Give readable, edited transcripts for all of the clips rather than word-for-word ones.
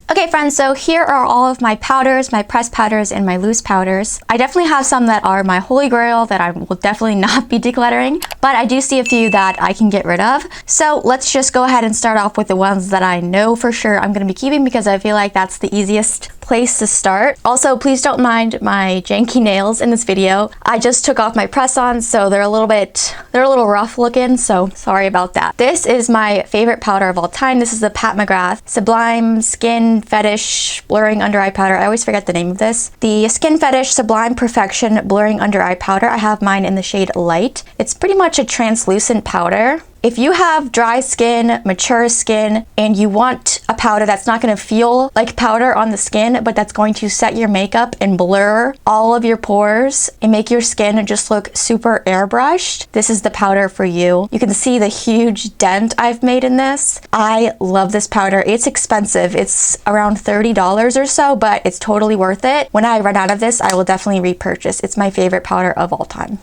Okay friends, so here are all of my powders, my pressed powders, and my loose powders. I definitely have some that are my holy grail that I will definitely not be decluttering, but I do see a few that I can get rid of. So let's just go ahead and start off with the ones that I know for sure I'm going to be keeping because I feel like that's the easiest place to start. Also, please don't mind my janky nails in this video. I just took off my press-ons, so they're a little rough looking, so sorry about that. This is my favorite powder of all time. This is the Pat McGrath Sublime Skin Fetish Blurring Under Eye Powder. I always forget the name of this. The Skin Fetish Sublime Perfection Blurring Under Eye Powder. I have mine in the shade Light. It's pretty much a translucent powder. If you have dry skin, mature skin, and you want a powder that's not going to feel like powder on the skin, but that's going to set your makeup and blur all of your pores and make your skin just look super airbrushed, this is the powder for you. You can see the huge dent I've made in this. I love this powder. It's expensive. It's around $30 or so, but it's totally worth it. When I run out of this, I will definitely repurchase. It's my favorite powder of all time.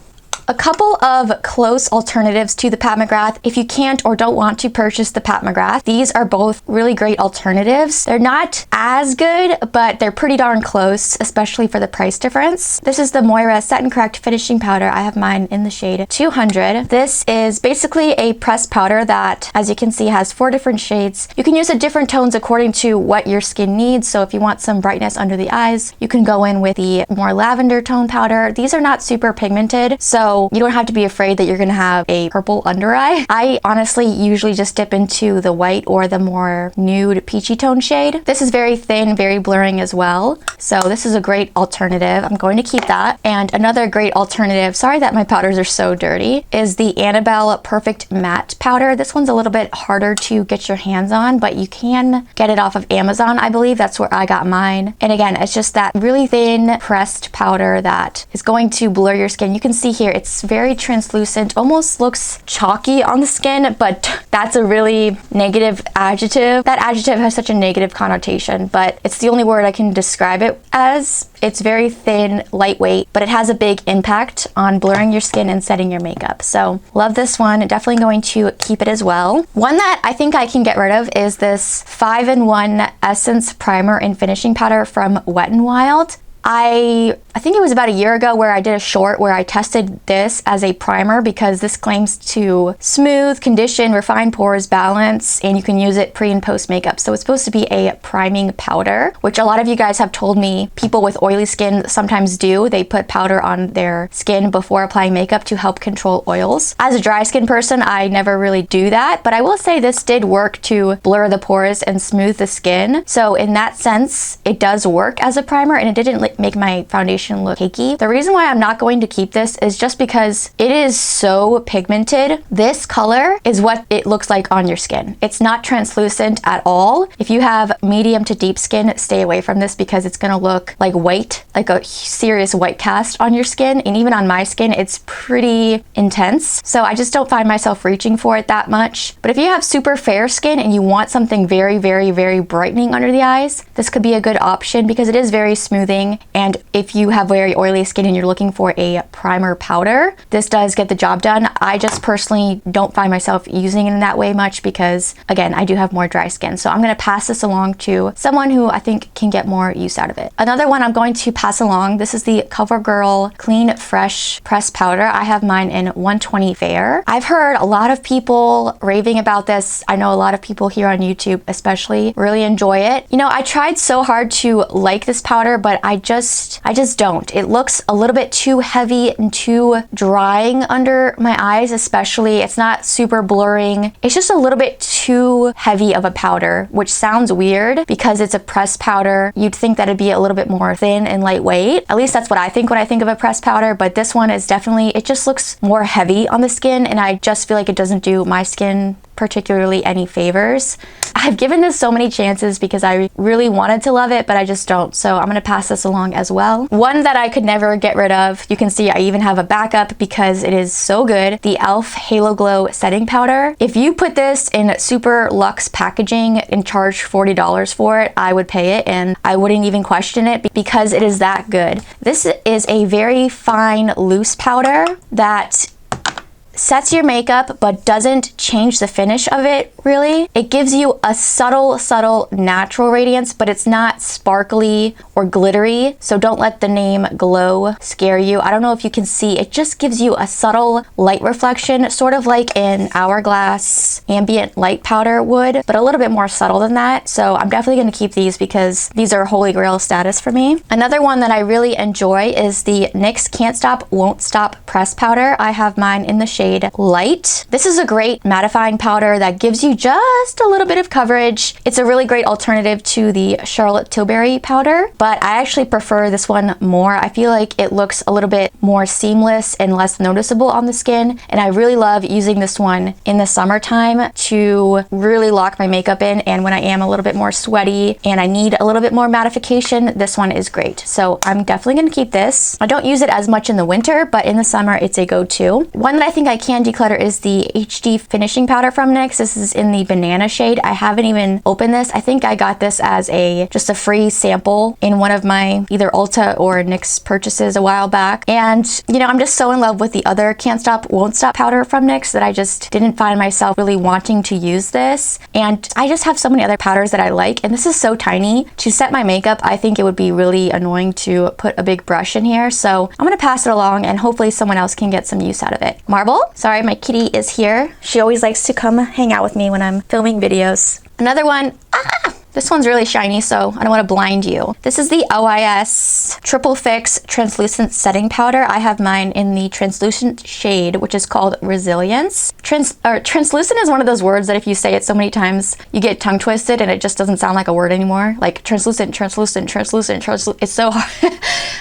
A couple of close alternatives to the Pat McGrath. If you can't or don't want to purchase the Pat McGrath, these are both really great alternatives. They're not as good, but they're pretty darn close, especially for the price difference. This is the Moira Set and Correct Finishing Powder. I have mine in the shade 200. This is basically a pressed powder that, as you can see, has 4 different shades. You can use the different tones according to what your skin needs. So if you want some brightness under the eyes, you can go in with the more lavender tone powder. These are not super pigmented, so you don't have to be afraid that you're going to have a purple under eye. I honestly usually just dip into the white or the more nude peachy tone shade. This is very thin, very blurring as well. So this is a great alternative. I'm going to keep that. And another great alternative, sorry that my powders are so dirty, is the Annabelle Perfect Matte Powder. This one's a little bit harder to get your hands on, but you can get it off of Amazon, I believe. That's where I got mine. And again, it's just that really thin pressed powder that is going to blur your skin. You can see here, it's very translucent, almost looks chalky on the skin, but that's a really negative adjective. That adjective has such a negative connotation, but it's the only word I can describe it as. It's very thin, lightweight, but it has a big impact on blurring your skin and setting your makeup. So love this one. Definitely going to keep it as well. One that I think I can get rid of is this 5-in-1 Essence Primer and Finishing Powder from Wet n Wild. I think it was about a year ago where I did a short where I tested this as a primer because this claims to smooth, condition, refine pores, balance, and you can use it pre and post makeup. So it's supposed to be a priming powder, which a lot of you guys have told me people with oily skin sometimes do. They put powder on their skin before applying makeup to help control oils. As a dry skin person, I never really do that, but I will say this did work to blur the pores and smooth the skin. So in that sense, it does work as a primer, and it didn't make my foundation look cakey. The reason why I'm not going to keep this is just because it is so pigmented. This color is what it looks like on your skin. It's not translucent at all. If you have medium to deep skin, stay away from this because it's gonna look like white, like a serious white cast on your skin. And even on my skin, it's pretty intense. So I just don't find myself reaching for it that much. But if you have super fair skin and you want something very, very, very brightening under the eyes, this could be a good option because it is very smoothing. And if you have very oily skin and you're looking for a primer powder, this does get the job done. I just personally don't find myself using it in that way much because, again, I do have more dry skin. So I'm going to pass this along to someone who I think can get more use out of it. Another one I'm going to pass along, this is the CoverGirl Clean Fresh Press Powder. I have mine in 120 Fair. I've heard a lot of people raving about this. I know a lot of people here on YouTube especially really enjoy it. You know, I tried so hard to like this powder, but I just don't. It looks a little bit too heavy and too drying under my eyes, especially. It's not super blurring. It's just a little bit too heavy of a powder, which sounds weird because it's a pressed powder. You'd think that it'd be a little bit more thin and lightweight. At least that's what I think when I think of a pressed powder, but this one is definitely, it just looks more heavy on the skin, and I just feel like it doesn't do my skin particularly any favors. I've given this so many chances because I really wanted to love it, but I just don't. So I'm going to pass this along as well. One that I could never get rid of, you can see I even have a backup because it is so good, the e.l.f. Halo Glow Setting Powder. If you put this in super luxe packaging and charge $40 for it, I would pay it and I wouldn't even question it because it is that good. This is a very fine loose powder that sets your makeup but doesn't change the finish of it really. It gives you a subtle natural radiance, but it's not sparkly or glittery, so don't let the name Glow scare you. I don't know if you can see, it just gives you a subtle light reflection, sort of like an Hourglass ambient light powder would, but a little bit more subtle than that. So I'm definitely going to keep these because these are holy grail status for me. Another one that I really enjoy is the NYX Can't Stop Won't Stop press powder. I have mine in the shade Light. This is a great mattifying powder that gives you just a little bit of coverage. It's a really great alternative to the Charlotte Tilbury powder, but I actually prefer this one more. I feel like it looks a little bit more seamless and less noticeable on the skin, and I really love using this one in the summertime to really lock my makeup in, and when I am a little bit more sweaty and I need a little bit more mattification, this one is great. So I'm definitely going to keep this. I don't use it as much in the winter, but in the summer it's a go-to. One that I think I can declutter is the HD finishing powder from NYX. This is in the banana shade. I haven't even opened this. I think I got this as just a free sample in one of my either Ulta or NYX purchases a while back. And you know, I'm just so in love with the other Can't Stop Won't Stop powder from NYX that I just didn't find myself really wanting to use this. And I just have so many other powders that I like, and this is so tiny. To set my makeup, I think it would be really annoying to put a big brush in here. So I'm gonna pass it along and hopefully someone else can get some use out of it. Marble, sorry, my kitty is here. She always likes to come hang out with me when I'm filming videos. Another one, this one's really shiny, so I don't want to blind you. This is the OIS Triple Fix Translucent Setting Powder. I have mine in the translucent shade, which is called Resilience. Translucent is one of those words that if you say it so many times, you get tongue twisted and it just doesn't sound like a word anymore. Like translucent, translucent, translucent, translucent. It's so hard.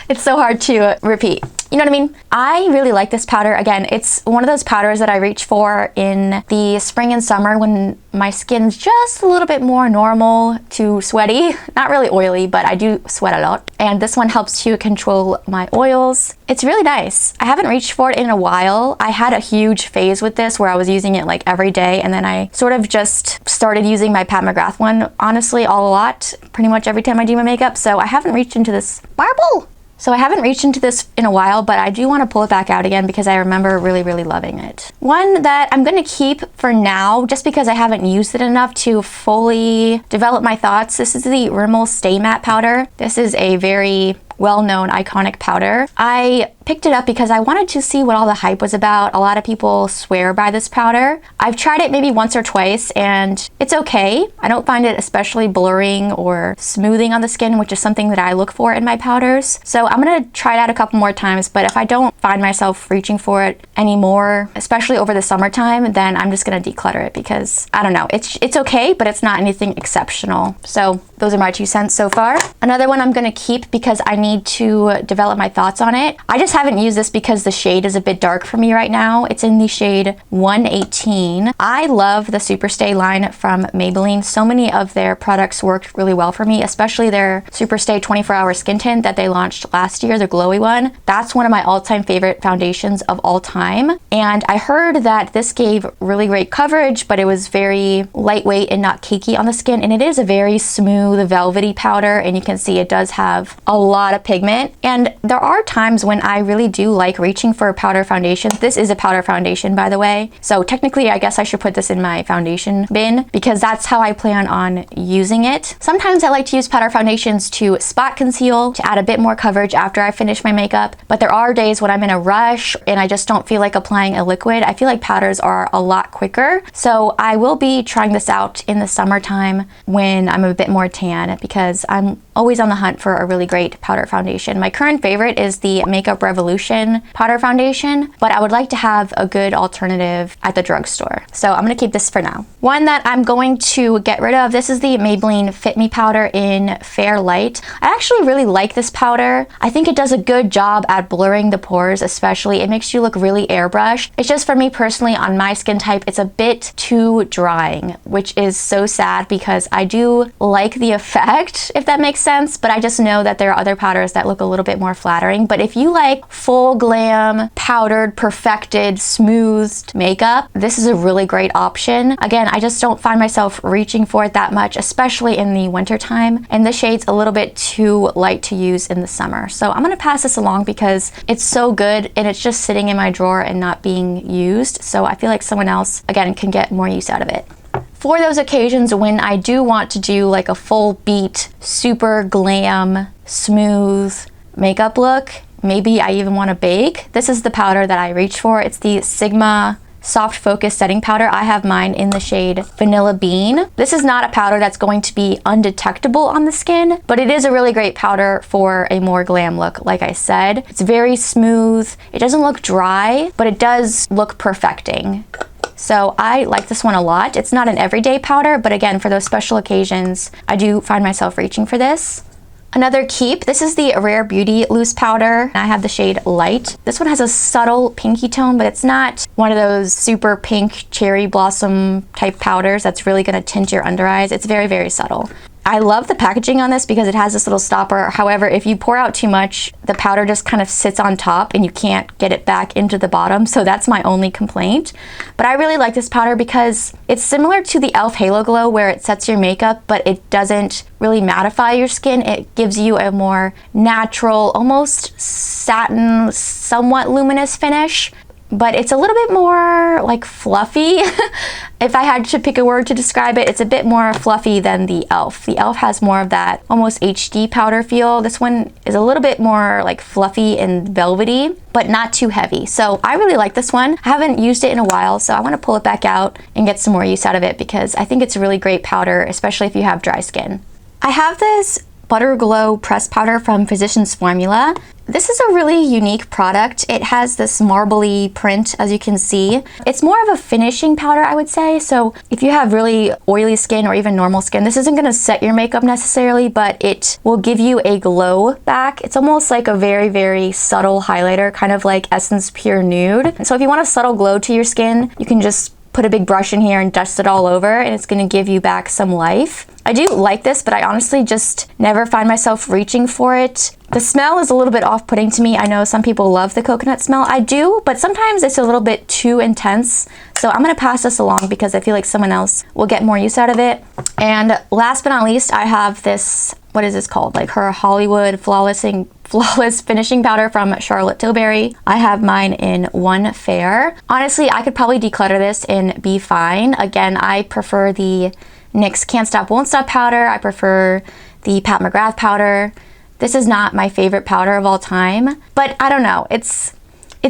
It's so hard to repeat. You know what I mean? I really like this powder. Again, it's one of those powders that I reach for in the spring and summer when my skin's just a little bit more normal to sweaty. Not really oily, but I do sweat a lot. And this one helps to control my oils. It's really nice. I haven't reached for it in a while. I had a huge phase with this where I was using it like every day, and then I sort of just started using my Pat McGrath one, honestly, a lot, pretty much every time I do my makeup. So I haven't reached into this marble. So I haven't reached into this in a while, but I do want to pull it back out again because I remember really loving it. One that I'm going to keep for now, just because I haven't used it enough to fully develop my thoughts. This is the Rimmel Stay Matte Powder. This is a very well-known iconic powder. I picked it up because I wanted to see what all the hype was about. A lot of people swear by this powder. I've tried it maybe once or twice and it's okay. I don't find it especially blurring or smoothing on the skin, which is something that I look for in my powders. So I'm gonna try it out a couple more times, but if I don't find myself reaching for it anymore, especially over the summertime, then I'm just gonna declutter it because I don't know, it's okay, but it's not anything exceptional. So those are my 2 cents so far. Another one I'm gonna keep because I need to develop my thoughts on it. I just haven't used this because the shade is a bit dark for me right now. It's in the shade 118. I love the Superstay line from Maybelline. So many of their products worked really well for me, especially their Superstay 24-hour skin tint that they launched last year, the glowy one. That's one of my all-time favorite foundations of all time. And I heard that this gave really great coverage, but it was very lightweight and not cakey on the skin. And it is a very smooth, velvety powder, and you can see it does have a lot of pigment. And there are times when I really do like reaching for a powder foundation. This is a powder foundation, by the way. So technically, I guess I should put this in my foundation bin because that's how I plan on using it. Sometimes I like to use powder foundations to spot conceal, to add a bit more coverage after I finish my makeup. But there are days when I'm in a rush and I just don't feel like applying a liquid. I feel like powders are a lot quicker. So I will be trying this out in the summertime when I'm a bit more tan because I'm always on the hunt for a really great powder foundation. My current favorite is the Makeup Revolution powder foundation, but I would like to have a good alternative at the drugstore. So I'm gonna keep this for now. One that I'm going to get rid of, this is the Maybelline Fit Me powder in Fair Light. I actually really like this powder. I think it does a good job at blurring the pores, especially. It makes you look really airbrushed. It's just for me personally, on my skin type, it's a bit too drying, which is so sad because I do like the effect, if that makes sense, but I just know that there are other powders that look a little bit more flattering. But if you like full glam, powdered, perfected, smoothed makeup, this is a really great option. Again, I just don't find myself reaching for it that much, especially in the winter time, and the shade's a little bit too light to use in the summer. So I'm gonna pass this along because it's so good and it's just sitting in my drawer and not being used. So I feel like someone else, again, can get more use out of it. For those occasions when I do want to do like a full beat, super glam, smooth makeup look, maybe I even want to bake, this is the powder that I reach for. It's the Sigma Soft Focus Setting Powder. I have mine in the shade Vanilla Bean. This is not a powder that's going to be undetectable on the skin, but it is a really great powder for a more glam look. Like I said, it's very smooth. It doesn't look dry, but it does look perfecting. So I like this one a lot. It's not an everyday powder, but again, for those special occasions, I do find myself reaching for this. Another keep, this is the Rare Beauty loose powder. I have the shade Light. This one has a subtle pinky tone, but it's not one of those super pink cherry blossom type powders that's really gonna tint your under eyes. It's very, very subtle. I love the packaging on this because it has this little stopper. However, if you pour out too much, the powder just kind of sits on top and you can't get it back into the bottom. So that's my only complaint. But I really like this powder because it's similar to the e.l.f. Halo Glow where it sets your makeup, but it doesn't really mattify your skin. It gives you a more natural, almost satin, somewhat luminous finish. But it's a little bit more like fluffy. If I had to pick a word to describe it, it's a bit more fluffy than the e.l.f. The e.l.f. has more of that almost HD powder feel. This one is a little bit more like fluffy and velvety, but not too heavy. So I really like this one. I haven't used it in a while, so I want to pull it back out and get some more use out of it because I think it's a really great powder, especially if you have dry skin. I have this Butter Glow pressed powder from Physicians Formula. This is a really unique product. It has this marbly print, as you can see. It's more of a finishing powder, I would say. So if you have really oily skin or even normal skin, this isn't gonna set your makeup necessarily, but it will give you a glow back. It's almost like a very, very subtle highlighter, kind of like Essence Pure Nude. And so if you want a subtle glow to your skin, you can just put a big brush in here and dust it all over and it's gonna give you back some life. I do like this, but I honestly just never find myself reaching for it. The smell is a little bit off-putting to me. I know some people love the coconut smell. I do, but sometimes it's a little bit too intense. So I'm gonna pass this along because I feel like someone else will get more use out of it. And last but not least, I have this, what is this called? Like her Hollywood Flawless Finishing Powder from Charlotte Tilbury. I have mine in One Fair. Honestly, I could probably declutter this and be fine. Again, I prefer the NYX Can't Stop Won't Stop powder. I prefer the Pat McGrath powder. This is not my favorite powder of all time, but I don't know. It's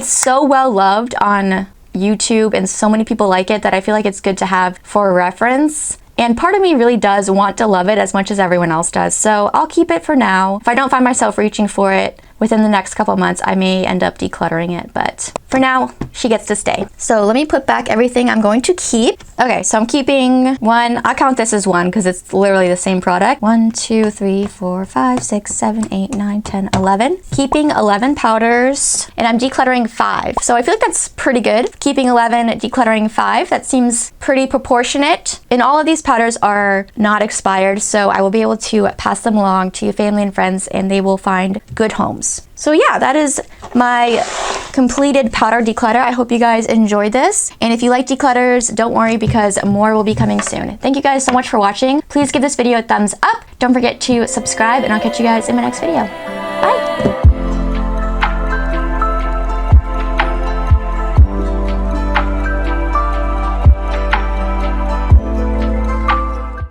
so well loved on YouTube and so many people like it that I feel like it's good to have for a reference. And part of me really does want to love it as much as everyone else does. So I'll keep it for now. If I don't find myself reaching for it within the next couple months, I may end up decluttering it. But for now, she gets to stay. So let me put back everything I'm going to keep. Okay, so I'm keeping one. I count this as one because it's literally the same product. 1, 2, 3, 4, 5, 6, 7, 8, 9, 10, 11. Keeping 11 powders and I'm decluttering 5. So I feel like that's pretty good. Keeping 11, decluttering 5. That seems pretty proportionate. And all of these powders are not expired, so I will be able to pass them along to family and friends and they will find good homes. So yeah, that is my completed powder declutter. I hope you guys enjoyed this. And if you like declutters, don't worry because more will be coming soon. Thank you guys so much for watching. Please give this video a thumbs up. Don't forget to subscribe and I'll catch you guys in my next video. Bye.